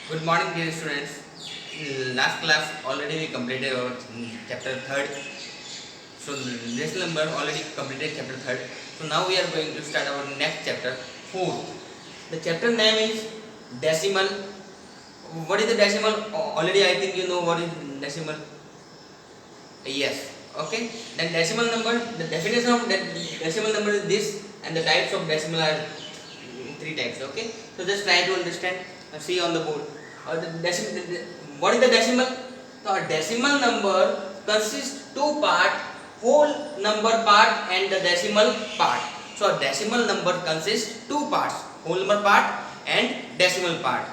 Good morning, dear students. In last class already we completed our chapter third. So this number already completed chapter third. So now we are going to start our next chapter, fourth. The chapter name is decimal. What is the decimal? Already I think you know what is decimal. Yes. Okay. Then decimal number. The definition of decimal number is this, and the types of decimal are three types. Okay. So just try to understand. See on the board. What is the decimal? So a decimal number consists two part, whole number part and the decimal part. So a decimal number consists two parts, whole number part and decimal part.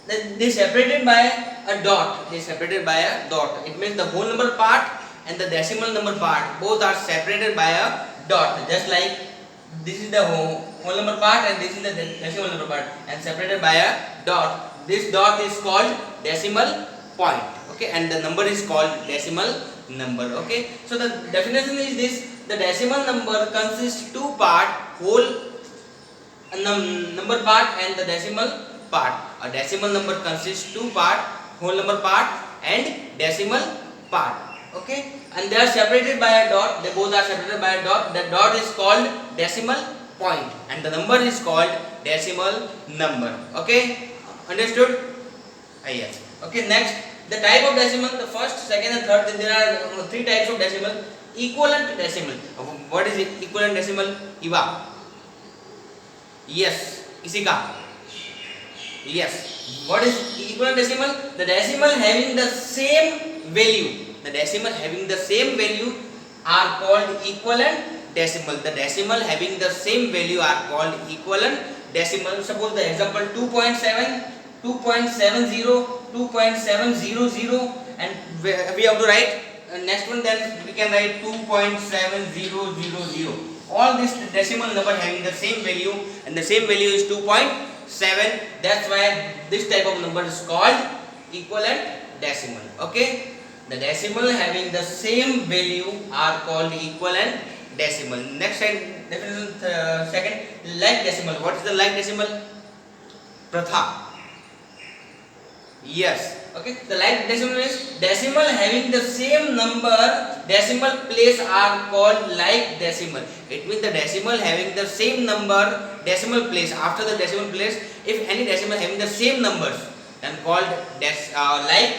They separated by a dot. They separated by a dot. It means the whole number part and the decimal number part both are separated by a dot. Just like this is the whole number part and this is the decimal number part and separated by a dot. This dot is called decimal point. Okay, and the number is called decimal number. Okay, so the definition is this: the decimal number consists two part, whole number part and the decimal part. A decimal number consists two part, whole number part and decimal part. Okay, and they are separated by a dot. They both are separated by a dot. The dot is called decimal point and the number is called decimal number. Okay, understood? Yes. Okay, next, the type of decimal, the first, second and third. There are three types of decimal. Equivalent decimal. What is it? Equivalent decimal? Iva. Yes. Isika. Yes. What is equivalent decimal? The decimal having the same value. The decimal having the same value are called equivalent decimal. The decimal having the same value are called equivalent decimal. Suppose the example 2.7, 2.70, 2.700, and we have to write next one. Then we can write 2.7000. All this decimal number having the same value, and the same value is 2.7. That's why this type of number is called equivalent decimal. Okay, the decimal having the same value are called equivalent decimal. Next definition, second, like decimal. What is the like decimal? Pratha. Yes. Okay, the like decimal is decimal having the same number decimal place are called like decimal. It means the decimal having the same number decimal place. After the decimal place, if any decimal having the same numbers, then called like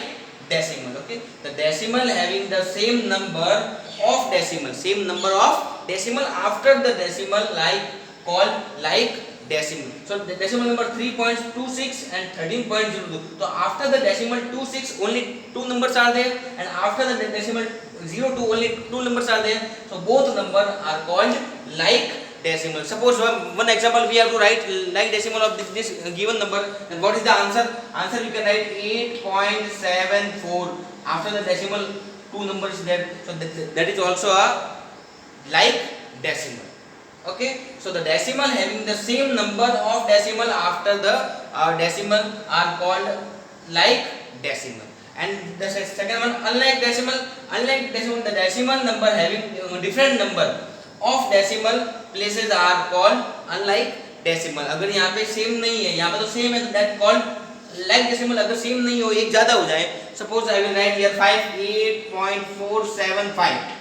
decimal. Okay, the decimal having the same number of decimal, same number of decimal after the decimal, like called like decimal. So the decimal number 3.26 and 13.02. So after the decimal 26 only two numbers are there, and after the decimal 02 only two numbers are there. So both numbers are called like decimal. Suppose one example we have to write like decimal of this given number, and what is the answer? Answer we can write 8.74. After the decimal two numbers there, so that is also a like decimal. Okay, so the decimal having the same number of decimal after the decimal are called like decimal. And the second one, unlike decimal. Unlike decimal, the decimal number having different number of decimal places are called unlike decimal. अगर यहाँ पे same नहीं है, यहाँ पे तो same है, that called like decimal. अगर same नहीं हो, एक ज़्यादा हो जाए, suppose I will write here 8.475.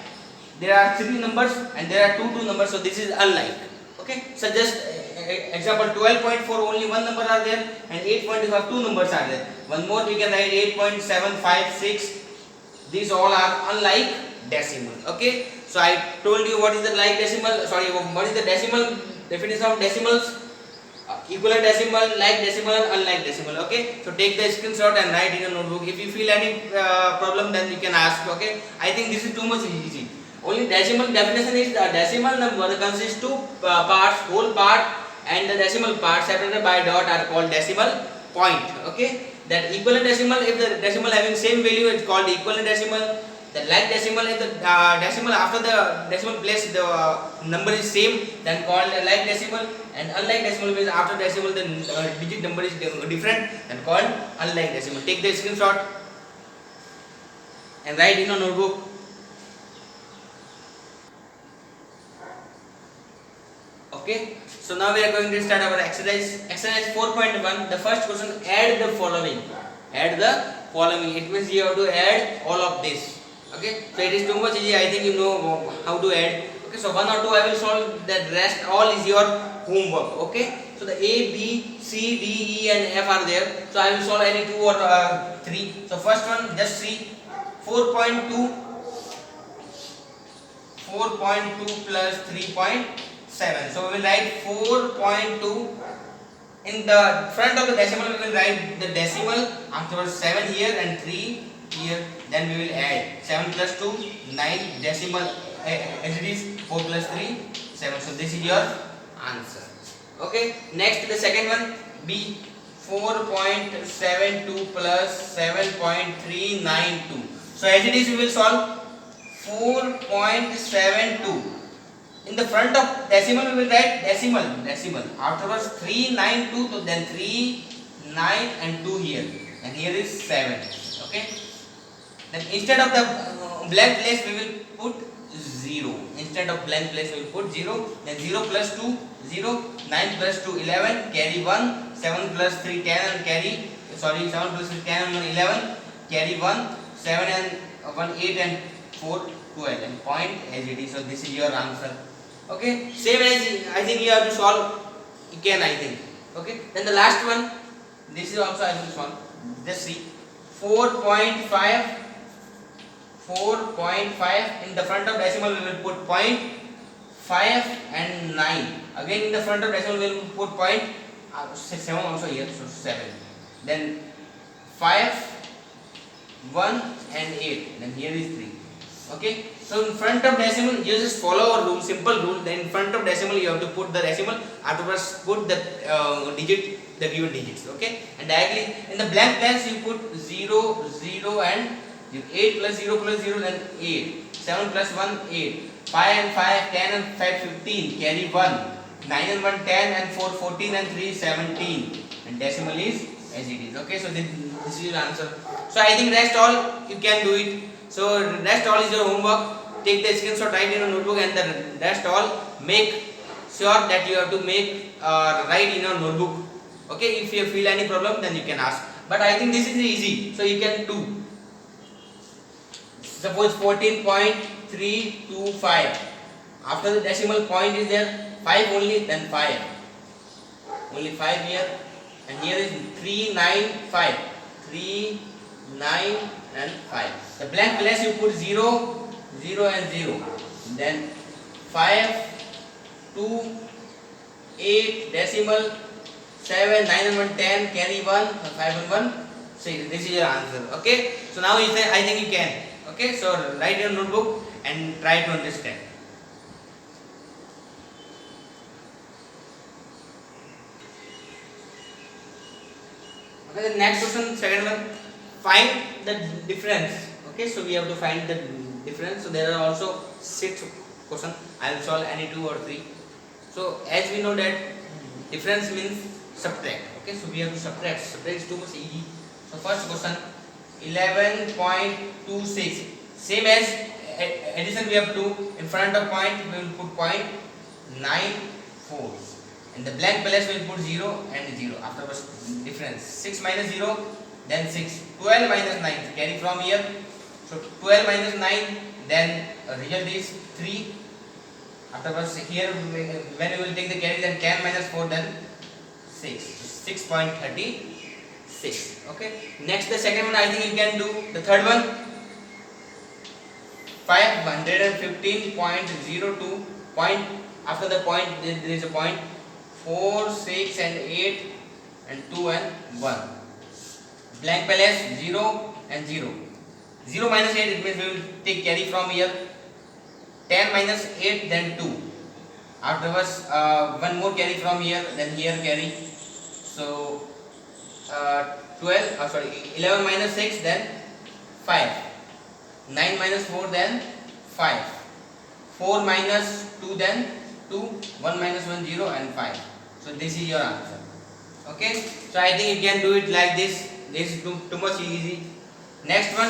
There are three numbers and there are two numbers, so this is unlike. Okay, so just example 12.4 only one number are there, and 8.5 two numbers are there. One more we can write 8.756. These all are unlike decimal. Okay, so I told you what is the like decimal. Sorry, what is the decimal definition of decimals? Equivalent decimal, like decimal, and unlike decimal. Okay, so take the screenshot and write in a notebook. If you feel any problem, then you can ask. Okay, I think this is too much easy. Only decimal definition is the decimal number consists two parts, whole part and the decimal part separated by a dot are called decimal point. Okay, that equivalent decimal, if the decimal having same value, it's called equivalent decimal. The like decimal, if the decimal after the decimal place the number is same, then called like decimal. And unlike decimal means after decimal the digit number is different, then called unlike decimal. Take the screenshot and write in a notebook. Okay, so now we are going to start our exercise 4.1. The first question, add the following. Add the following. It means you have to add all of this. Okay, so it is too much easy. I think you know how to add. Okay, so 1 or 2 I will solve. The rest all is your homework. Okay, so the A, B, C, D, E and F are there. So I will solve any 2 or 3. So first one, just see 4.2 plus 3.7. So we will write 4.2. In the front of the decimal we will write the decimal, afterwards 7 here and 3 here. Then we will add 7 plus 2 9, decimal as it is 4 plus 3 7. So this is your answer. Okay, next the second one, B, 4.72 plus 7.392. So as it is we will solve 4.72. In the front of decimal we will write decimal. Afterwards 392, so then 3, 9 and 2 here, and here is 7. Okay. Then instead of the blank place we will put 0. Instead of blank place we will put 0. Then 0 plus 2 0, 9 plus 2 11, carry 1, 7 plus 3 10 and carry 7 plus 3 10 and 1 11, carry 1, 7 and 1 8 and 4 12, and point as it is. So this is your answer. Okay, same as I think you have to solve. You can, I think. Okay, then the last one, this is also I will solve. Just see 4.5. In the front of decimal we will put 0.5 and 9. Again in the front of decimal we will put 7 also here, so 7. Then 5, 1 and 8. Then here is 3. Okay, so in front of decimal you just follow a rule, simple rule. Then in front of decimal you have to put the decimal, afterwards put the digit, the given digits. Okay, and directly in the blank place you put 0 0 and 8 plus 0 plus 0, then 8, 7 plus 1 8, 5 and 5 10 and 5 15, carry 1, 9 and 1 10 and 4 14 and 3 17, and decimal is as it is. Okay, so this is your answer. So I think rest all you can do it. So rest all is your homework. Take the screenshot, write in a notebook, and the rest all make sure that you have to make write in a notebook. Okay, if you feel any problem then you can ask. But I think this is easy, so you can do. Suppose 14.325. After the decimal point is there 5 only, then 5. Only 5 here, and here is 395. 3 9 and 5. The blank place you put 0 0 and 0. Then 5 2 8 decimal 7 9 and 1 10, carry 1 5 and 1. So this is your answer. Okay, so now you say I think you can. Okay, so write your notebook and try to understand. Okay, the next question, second one, find the difference. Okay, so we have to find the difference. So there are also 6 questions. I will solve any 2 or 3. So as we know that difference means subtract. Okay, so we have to subtract. Subtract is too much easy. So first question, 11.26. Same as addition we have to do. In front of point we will put 0.94. In the blank place we will put 0 and 0. Afterwards difference. 6 minus 0, then 6. 12 minus 9. Carry from here. So 12 minus 9, then result is 3. Afterwards here when we will take the carry, then 10 minus 4, then 6. 6.36. Okay. Next the second one I think you can do. The third one, 515.02. Point, after the point there is a point. 4, 6 and 8 and 2 and 1. Blank place 0 and 0. 0 minus 8, it means we will take carry from here. 10 minus 8, then 2. Afterwards one more carry from here, then here carry. So 11 minus 6, then 5. 9 minus 4, then 5. 4 minus 2, then 2. 1 minus 1 0 and 5. So this is your answer. Okay, so I think you can do it like this. This is too much easy. Next one,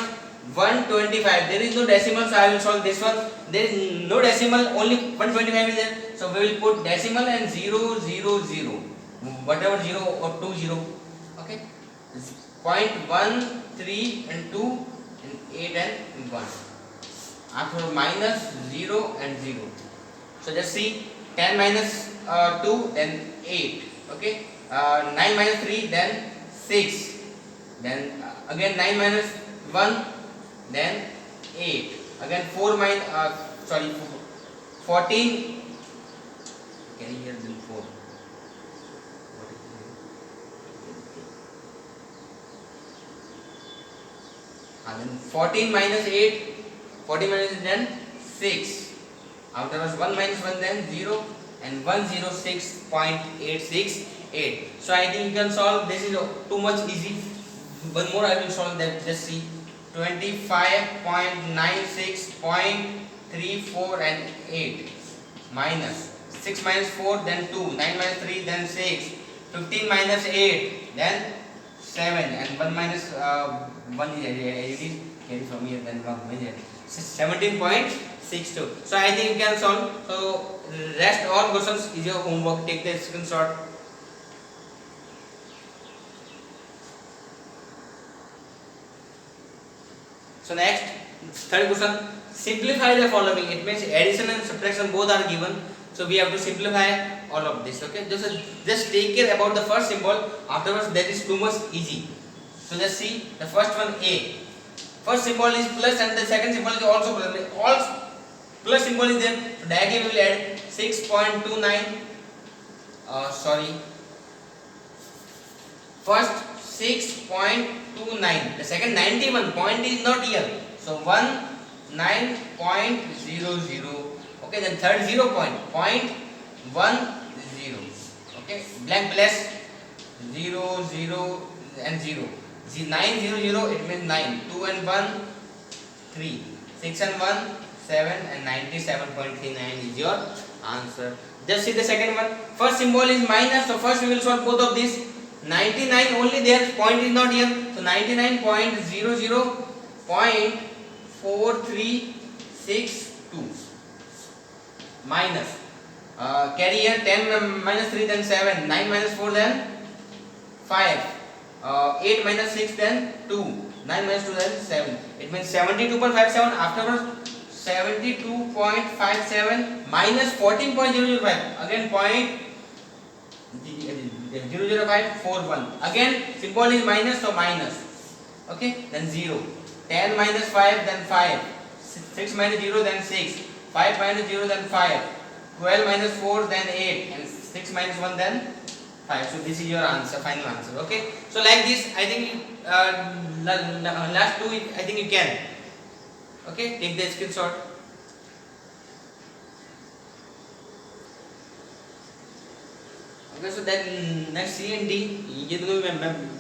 125. There is no decimal, so I will solve this one. there is no decimal, only 125 is there, so we will put decimal and 0 0 0, whatever 0 or 2 0. Okay, 0.1 3 and 2 and 8 and 1. After minus 0 and 0, so just see 10 minus 2 then 8. Okay, 9 minus 3 then 6, then again 9 minus 1 then 8, again 4 minus 14, can you hear the 4, and then 14 minus 8, 14 minus then 6, afterwards 1 minus 1 then 0 and 106.868. so I think you can solve. This is too much easy. One more I will solve that. Just see 25.96.34 and 8 minus 6 minus 4 then 2, 9 minus 3 then 6, 15 minus 8 then 7 and 1 minus 1 is carry from here then 1 is 17.62. so I think you can solve. So rest all questions is your homework. Take the screenshot. So next, third question, simplify the following. It means addition and subtraction both are given, so we have to simplify all of this. Okay, just take care about the first symbol, afterwards that is too much easy. So just see the first one, A. First symbol is plus and the second symbol is also plus. All plus symbol is there, so directly we will add 6.29. First 6.29, the second 91, point is not here, so 19.00. okay, then third 0 point, 0.10. okay, blank plus 0 0 and 0, 900, it means 9, 2 and 1 3, 6 and 1 7 and 97.39 is your answer. Just see the second one. First symbol is minus, so first we will solve both of these. 99 only there, point is not here, so 99.00.4362 minus carry here 10 minus 3 then 7, 9 minus 4 then 5, 8 minus 6 then 2, 9 minus 2 then 7, it means 72.57. afterwards 72.57 minus 14.005, again point 00541, again symbol is minus, so minus. Okay, then 0, 10 minus 5 then 5, 6 minus 0 then 6, 5 minus 0 then 5, 12 minus 4 then 8 and 6 minus 1 then 5. So this is your answer, final answer. Okay, so like this I think last two I think you can. Okay, take the screenshot. Okay, so then next C and D, ये दोनों मैं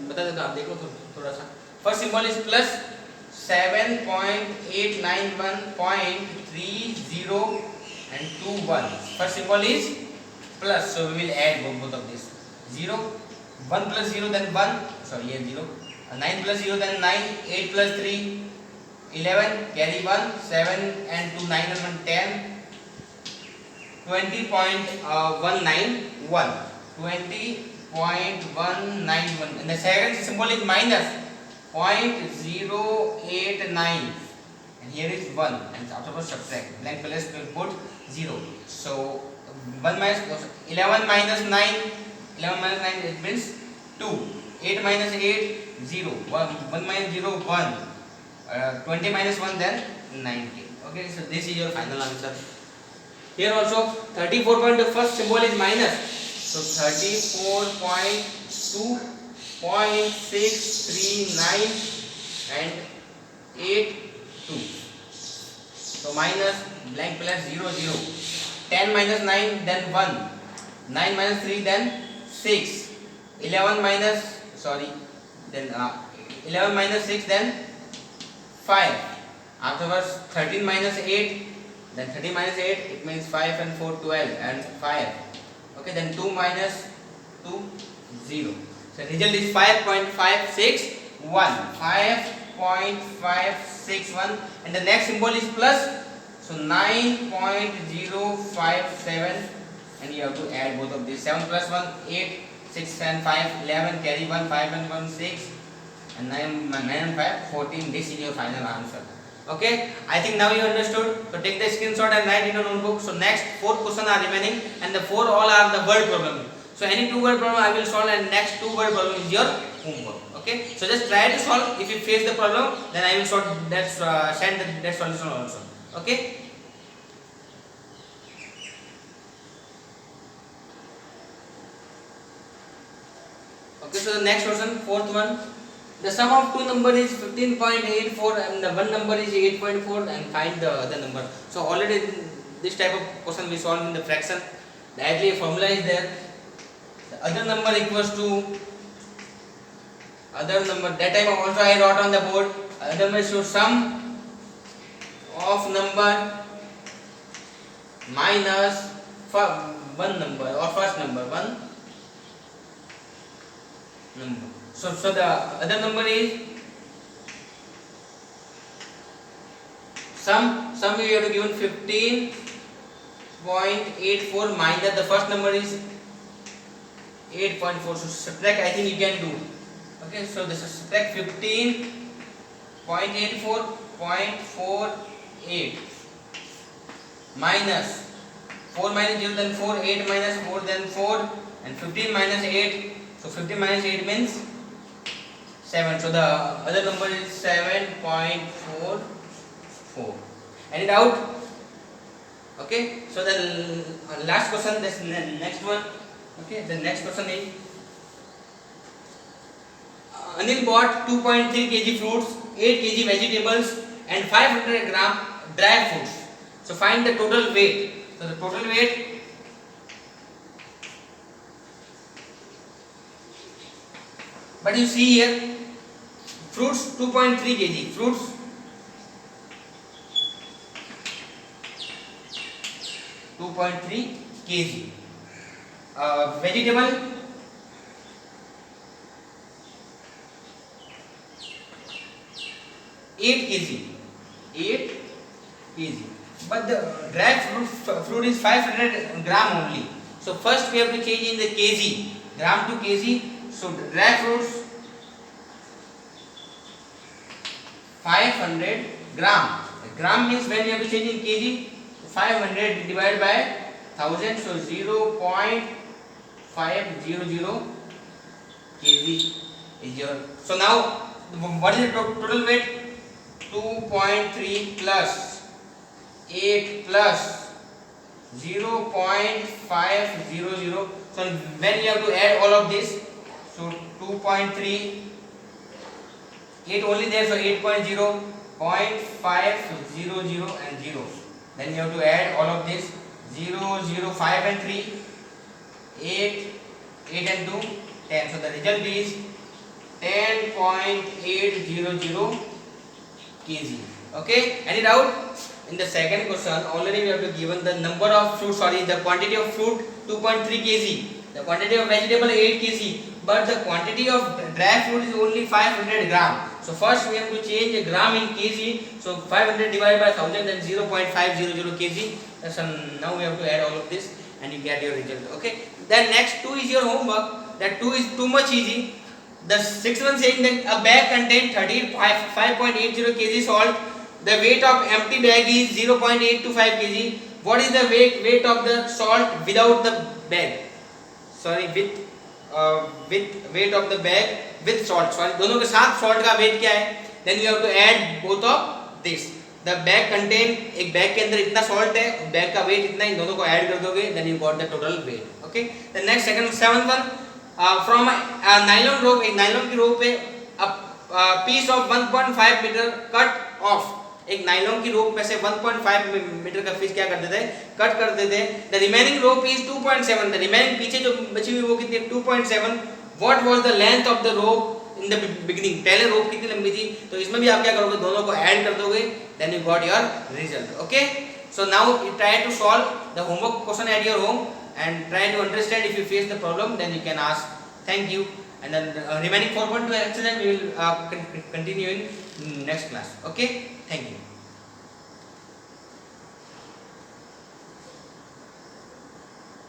बता देता हूँ, आप देख लो थोड़ा सा. First symbol is plus 7.891.30 and 21. First symbol is plus, so we will add both of these. 0, 1 plus 0 then 1, sorry here 0, 9 plus 0 then 9, 8 plus 3, 11, carry 1, 7 and 2, 9 and 1, 10, 20.191. 20.191, and the second symbol is minus 0.089, and here is 1, and afterwards subtract, blank plus will put 0. So 11 minus 9, it means 2, 8 minus 8 0, 1 minus 0 1, 20 minus 1 then 90. Okay, so this is your final answer. Here also 34. The first symbol is minus, so 34.2.639 and 82. So minus blank plus 0 0. 10 minus 9 then 1. 9 minus 3 then 6. 11 minus 6 then 5. Afterwards 13 minus 8. Then 30 minus 8, it means 5 and 4, 12 and 5. Okay, then 2 minus 2, 0. So result is 5.561. 5.561, and the next symbol is plus. So 9.057, and you have to add both of these. 7 plus 1 8, 6 and 5 11, carry 1, 5 and 1 6, and 9 and 5 14. This is your final answer. Okay, I think now you understood. So take the screenshot and write in your notebook. So next 4 questions are remaining, and the 4 all are the word problem. So any 2 word problem I will solve, and next 2 word problem is your homework. Okay, so just try to solve. If you face the problem, then I will send that solution also. Okay. Okay, so the next question, fourth one. The sum of two numbers is 15.84 and the one number is 8.4, and find the other number. So already this type of question we solved in the fraction. Directly a formula is there. The other number equals to other number. That time also I wrote on the board. Other number should sum of number minus one number or first number one number. So the other number is sum we have to given 15.84 minus the first number is 8.4. So subtract, I think you can do. Okay, so this is subtract 15.84.48 minus 4 minus 0 then 4, 8 minus 4 then 4, and 15 minus 8. So 15 minus 8 means 7. So the other number is 7.44. Any doubt? Okay. So the last question, this next one. Okay. The next question is Anil bought 2.3 kg fruits, 8 kg vegetables, and 500 gram dry fruits. So find the total weight. So the total weight but you see here fruits 2.3 kg, fruits 2.3 kg, vegetable 8 kg, 8 kg, but the dry fruit is 500 gram only. So first we have to change in the kg, gram to kg. So dry fruits 500 gram. Gram means when you have to change in kg, 500 divided by 1000, so 0.500 kg is your. So now what is the total weight? 2.3 plus 8 plus 0.500. So when you have to add all of this, so 2.3, 8 only there, so 8.0, 0.500 and 0. Then you have to add all of this, 0, 0, 5 and 3, 8, 8 and 2, 10. So the result is 10.800 kg. Okay, any doubt? In the second question, already we have to given the number of fruit, the quantity of fruit 2.3 kg, the quantity of vegetable 8 kg, but the quantity of dry fruit is only 500 gram. So first we have to change a gram in kg. So 500 divided by 1000, then 0.500 kg. So now we have to add all of this and you get your result. Okay. Then next 2 is your homework. That 2 is too much easy. The 6th one saying that a bag contains 5.80 kg salt. The weight of empty bag is 0.825 kg. What is the weight of the salt without the bag? Sorry, with weight of the bag with salt. Sorry, दोनों के साथ salt का weight क्या है? Then you have to add both of this. The bag contain, एक bag के अंदर इतना salt है, bag का weight इतना, इन दोनों को add कर दोगे, then you got the total weight. Okay. The next seventh one, from a nylon rope, एक nylon की rope पे a piece of 1.5 meter cut off. एक नाइलॉन की रोप में से 1.5 मीटर का पीस क्या कर देते हैं, कट कर देते हैं. The remaining rope is 2.7. The remaining पीछे जो बची हुई वो कितनी है? 2.7. What was the length of the rope in the beginning? पहले रोप कितनी लंबी थी? तो इसमें भी आप क्या करोगे, दोनों को ऐड कर दोगे, then you got your result. Okay, so now you try to solve the homework question at your home and try to understand. If you face the problem then you can ask. Thank you. And then remaining 4.2 exercise we will continue in next class. Okay, thank you.